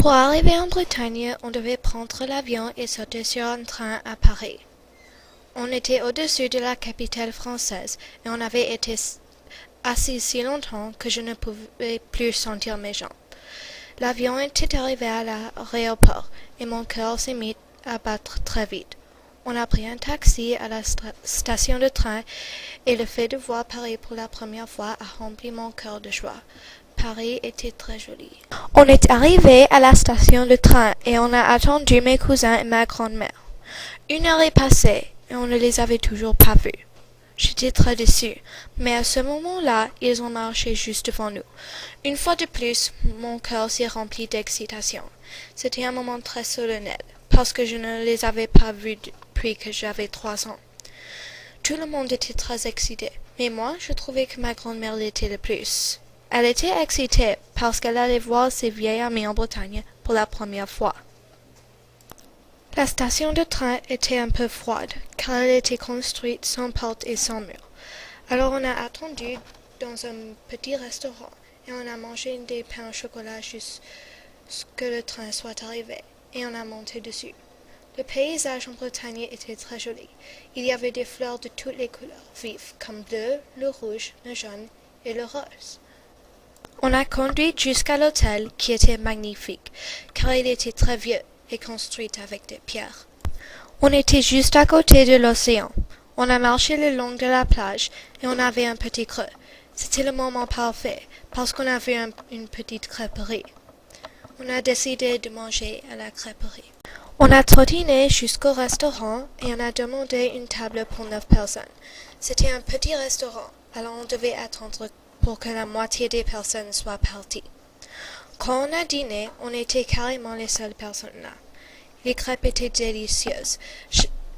Pour arriver en Bretagne, on devait prendre l'avion et sauter sur un train à Paris. On était au-dessus de la capitale française et on avait été assis si longtemps que je ne pouvais plus sentir mes jambes. L'avion était arrivé à l'aéroport et mon cœur s'est mis à battre très vite. On a pris un taxi à la station de train et le fait de voir Paris pour la première fois a rempli mon cœur de joie. Paris était très joli. On est arrivé à la station de train et on a attendu mes cousins et ma grand-mère. 1 heure est passée et on ne les avait toujours pas vus. J'étais très déçue, mais à ce moment-là, ils ont marché juste devant nous. Une fois de plus, mon cœur s'est rempli d'excitation. C'était un moment très solennel, parce que je ne les avais pas vus depuis que j'avais 3 ans. Tout le monde était très excité, mais moi, je trouvais que ma grand-mère l'était le plus. Elle était excitée parce qu'elle allait voir ses vieilles amies en Bretagne pour la première fois. La station de train était un peu froide, car elle était construite sans porte et sans mur. Alors on a attendu dans un petit restaurant et on a mangé des pains au chocolat jusqu'à ce que le train soit arrivé, et on a monté dessus. Le paysage en Bretagne était très joli. Il y avait des fleurs de toutes les couleurs vives, comme bleu, le rouge, le jaune et le rose. On a conduit jusqu'à l'hôtel qui était magnifique, car il était très vieux et construit avec des pierres. On était juste à côté de l'océan. On a marché le long de la plage et on avait un petit creux. C'était le moment parfait parce qu'on avait une petite crêperie. On a décidé de manger à la crêperie. On a trottiné jusqu'au restaurant et on a demandé une table pour 9 personnes. C'était un petit restaurant, alors on devait attendre pour que la moitié des personnes soient parties. Quand on a dîné, on était carrément les seules personnes là. Les crêpes étaient délicieuses.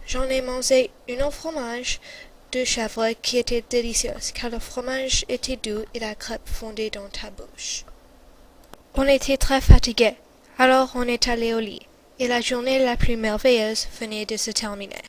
J'en ai mangé une au fromage de chèvre qui était délicieuse, car le fromage était doux et la crêpe fondait dans ta bouche. On était très fatigués, alors on est allé au lit, et la journée la plus merveilleuse venait de se terminer.